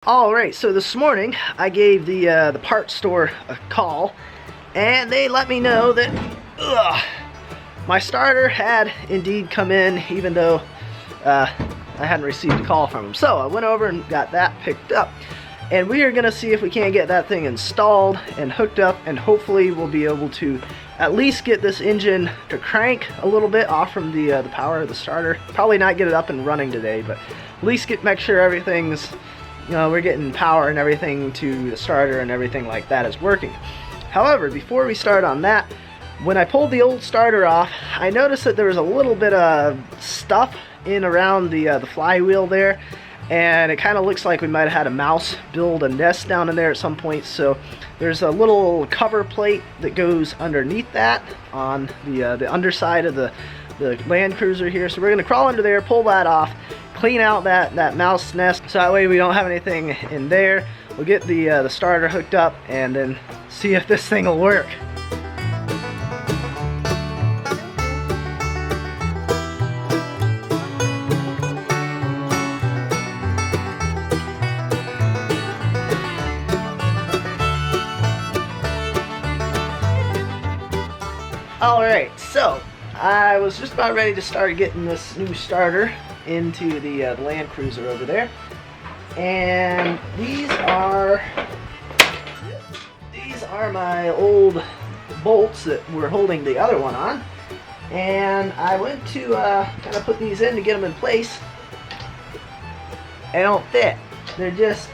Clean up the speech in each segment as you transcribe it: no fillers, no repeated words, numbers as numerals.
Alright, so this morning I gave the parts store a call, and they let me know that my starter had indeed come in, even though I hadn't received a call from them. So I went over and got that picked up, and we are going to see if we can't get that thing installed and hooked up, and hopefully we'll be able to at least get this engine to crank a little bit off from the power of the starter. Probably not get it up and running today, but at least make sure everything's, you know, we're getting power and everything to the starter and everything like that is working. However, before we start on that, when I pulled the old starter off, I noticed that there was a little bit of stuff in around the flywheel there, and it kind of looks like we might have had a mouse build a nest down in there at some point. So there's a little cover plate that goes underneath that on the underside of the Land Cruiser here. So we're going to crawl under there, pull that off, clean out that mouse nest, so that way we don't have anything in there. We'll get the starter hooked up and then see if this thing will work. Alright, so I was just about ready to start getting this new starter into the Land Cruiser over there, and these are my old bolts that were holding the other one on, and I went to kind of put these in to get them in place. They don't fit. They're just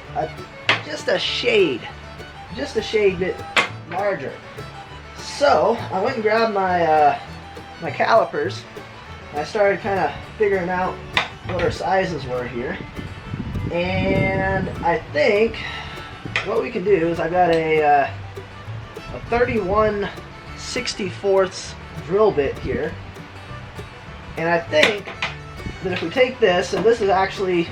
a shade bit larger. So I went and grabbed my my calipers. I started kind of figuring out what our sizes were here, and I think what we can do is I've got a 31/64 drill bit here, and I think that if we take this, and this is actually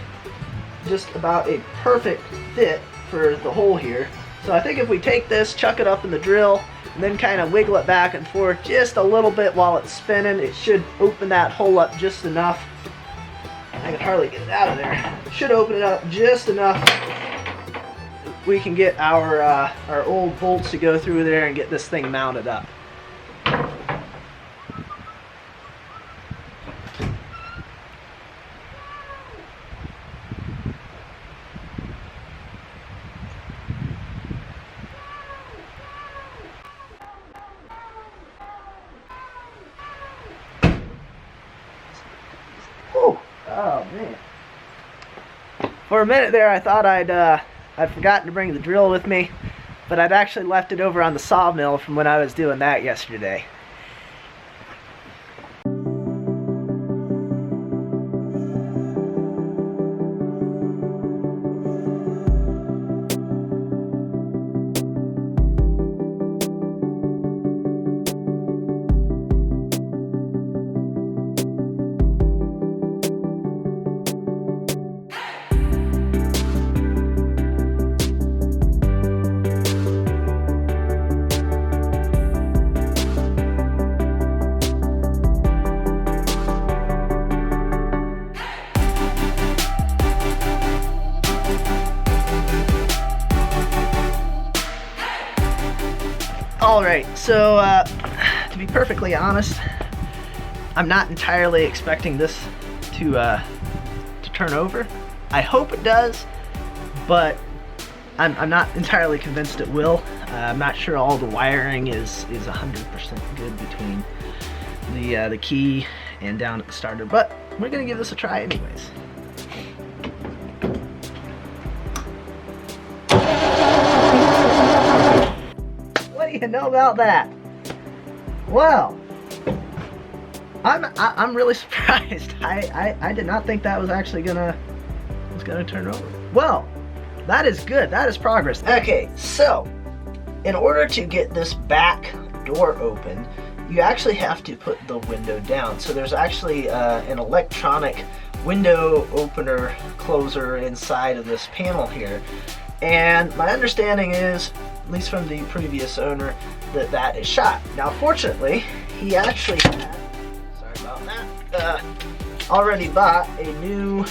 just about a perfect fit for the hole here, so I think if we take this, chuck it up in the drill, and then kind of wiggle it back and forth just a little bit while it's spinning, it should open that hole up just enough. I can hardly get it out of there. It should open it up just enough. We can get our old bolts to go through there and get this thing mounted up. Oh man! For a minute there, I thought I'd forgotten to bring the drill with me, but I'd actually left it over on the sawmill from when I was doing that yesterday. Alright, so to be perfectly honest, I'm not entirely expecting this to turn over. I hope it does, but I'm not entirely convinced it will. I'm not sure all the wiring is 100% good between the key and down at the starter, but we're going to give this a try anyways. What do you know about that? Well, I'm really surprised. I did not think that was actually gonna turn over. Well, that is good. That is progress. Okay, so in order to get this back door open, you actually have to put the window down. So there's actually an electronic window opener closer inside of this panel here. And my understanding is, at least from the previous owner, that is shot. Now fortunately, he actually had, sorry about that, already bought a new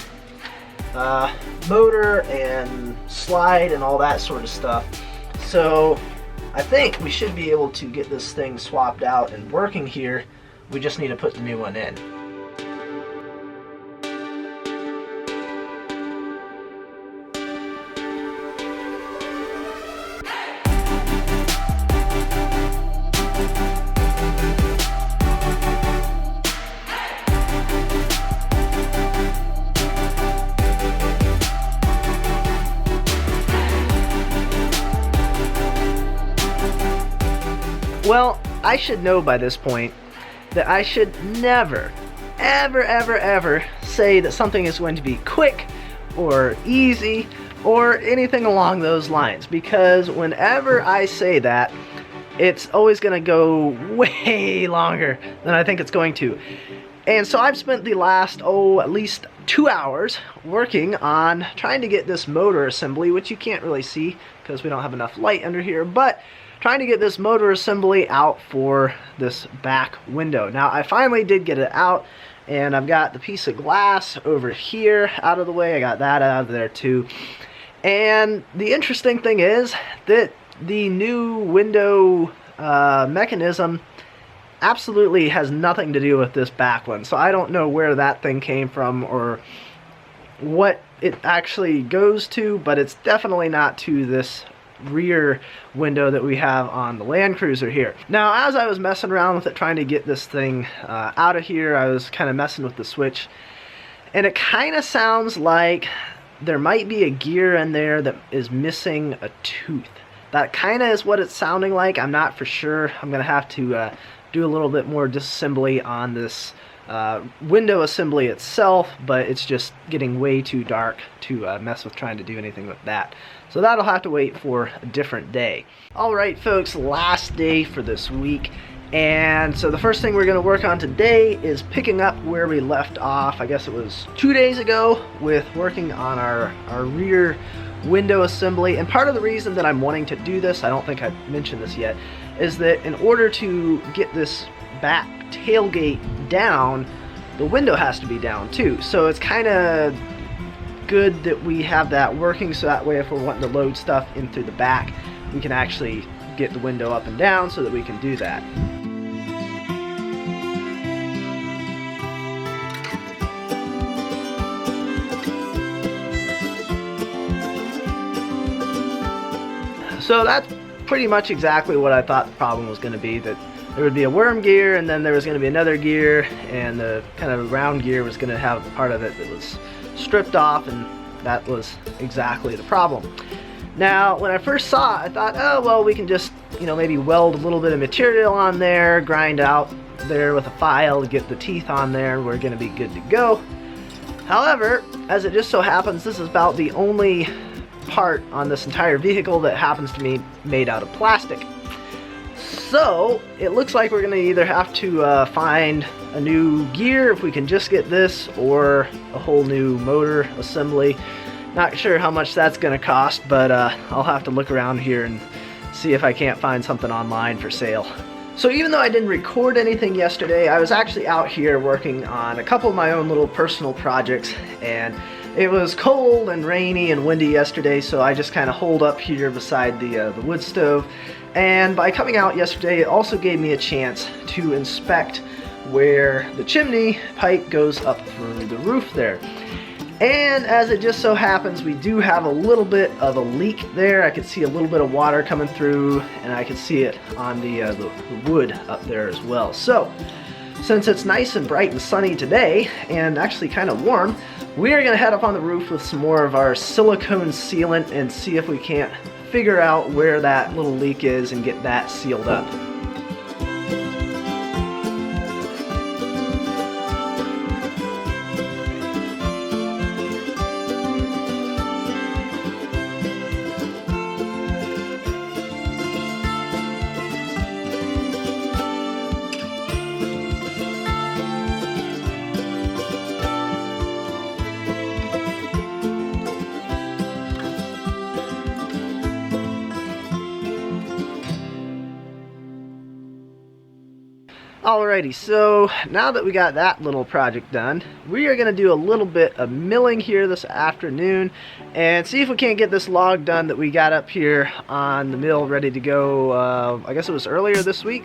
motor and slide and all that sort of stuff. So I think we should be able to get this thing swapped out and working here. We just need to put the new one in. Well, I should know by this point that I should never, ever say that something is going to be quick or easy or anything along those lines, because whenever I say that, it's always going to go way longer than I think it's going to. And so I've spent the last, at least 2 hours working on trying to get this motor assembly, which you can't really see because we don't have enough light under here, but trying to get this motor assembly out for this back window. Now I finally did get it out, and I've got the piece of glass over here out of the way. I got that out of there too. And the interesting thing is that the new window mechanism absolutely has nothing to do with this back one. So I don't know where that thing came from or what it actually goes to, but it's definitely not to this rear window that we have on the Land Cruiser here. Now, as I was messing around with it, trying to get this thing out of here, I was kind of messing with the switch, and it kind of sounds like there might be a gear in there that is missing a tooth. That kind of is what it's sounding like. I'm not for sure. I'm gonna have to do a little bit more disassembly on this window assembly itself, but it's just getting way too dark to mess with trying to do anything with that. So that'll have to wait for a different day. Alright folks, last day for this week. And so the first thing we're going to work on today is picking up where we left off, I guess it was 2 days ago, with working on our rear window assembly. And part of the reason that I'm wanting to do this, I don't think I've mentioned this yet, is that in order to get this back tailgate down, the window has to be down too. So it's kind of good that we have that working, so that way if we're wanting to load stuff in through the back, we can actually get the window up and down so that we can do that. So that's pretty much exactly what I thought the problem was going to be, that there would be a worm gear and then there was going to be another gear, and the kind of round gear was going to have part of it that was stripped off, and that was exactly the problem. Now when I first saw it, I thought, oh well, we can just, you know, maybe weld a little bit of material on there, grind out there with a file to get the teeth on there, and we're going to be good to go. However, as it just so happens, this is about the only part on this entire vehicle that happens to be made out of plastic. So it looks like we're going to either have to find a new gear if we can just get this, or a whole new motor assembly. Not sure how much that's going to cost, but I'll have to look around here and see if I can't find something online for sale. So even though I didn't record anything yesterday, I was actually out here working on a couple of my own little personal projects, and it was cold and rainy and windy yesterday, so I just kind of holed up here beside the wood stove. And by coming out yesterday, it also gave me a chance to inspect where the chimney pipe goes up through the roof there. And as it just so happens, we do have a little bit of a leak there. I could see a little bit of water coming through, and I could see it on the wood up there as well. So since it's nice and bright and sunny today, and actually kind of warm, we are going to head up on the roof with some more of our silicone sealant and see if we can't figure out where that little leak is and get that sealed up. Alrighty, so now that we got that little project done, we are going to do a little bit of milling here this afternoon and see if we can't get this log done that we got up here on the mill ready to go, I guess it was earlier this week.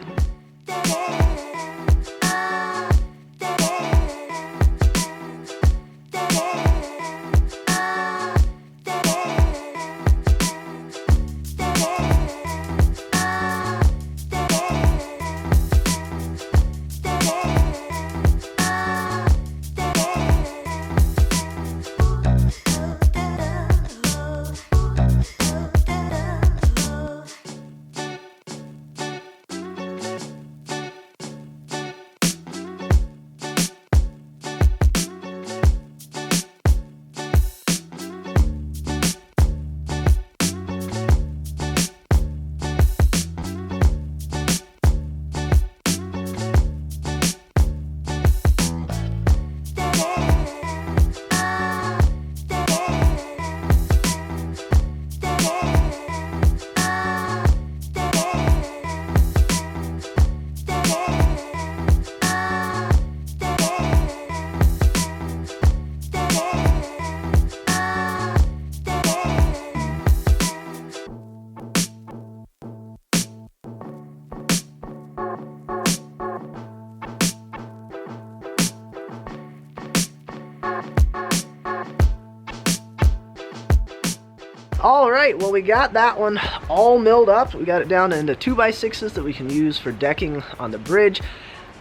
Alright, well, we got that one all milled up. We got it down into 2x6s that we can use for decking on the bridge.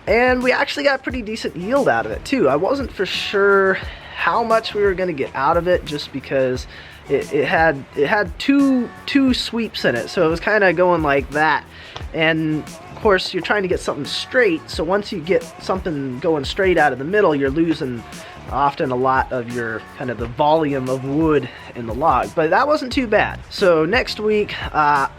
And we actually got pretty decent yield out of it too. I wasn't for sure how much we were going to get out of it just because it had two sweeps in it. So it was kind of going like that. And of course, you're trying to get something straight. So once you get something going straight out of the middle, you're losing often a lot of your kind of the volume of wood in the log, but that wasn't too bad. So next week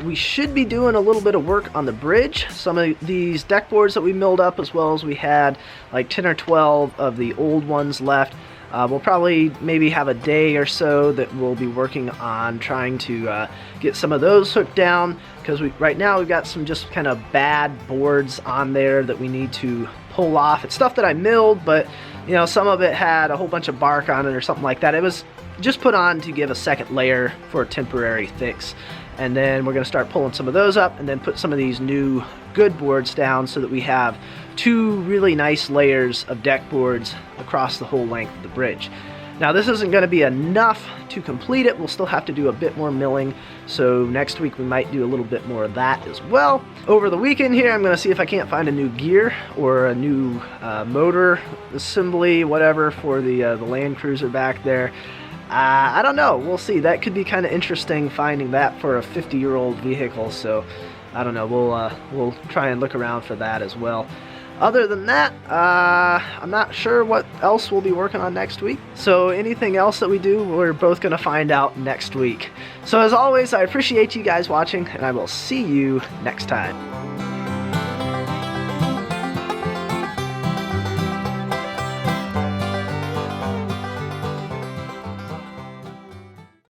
we should be doing a little bit of work on the bridge. Some of these deck boards that we milled up, as well as we had like 10 or 12 of the old ones left. We'll probably maybe have a day or so that we'll be working on trying to get some of those hooked down, because right now we've got some just kind of bad boards on there that we need to pull off. It's stuff that I milled, but you know, some of it had a whole bunch of bark on it or something like that. It was just put on to give a second layer for a temporary fix. And then we're going to start pulling some of those up and then put some of these new good boards down so that we have two really nice layers of deck boards across the whole length of the bridge. Now, this isn't going to be enough to complete it. We'll still have to do a bit more milling, so next week we might do a little bit more of that as well. Over the weekend here, I'm going to see if I can't find a new gear or a new motor assembly, whatever, for the Land Cruiser back there. I don't know. We'll see. That could be kind of interesting, finding that for a 50-year-old vehicle, so I don't know. We'll try and look around for that as well. Other than that, I'm not sure what else we'll be working on next week. So anything else that we do, we're both going to find out next week. So as always, I appreciate you guys watching, and I will see you next time.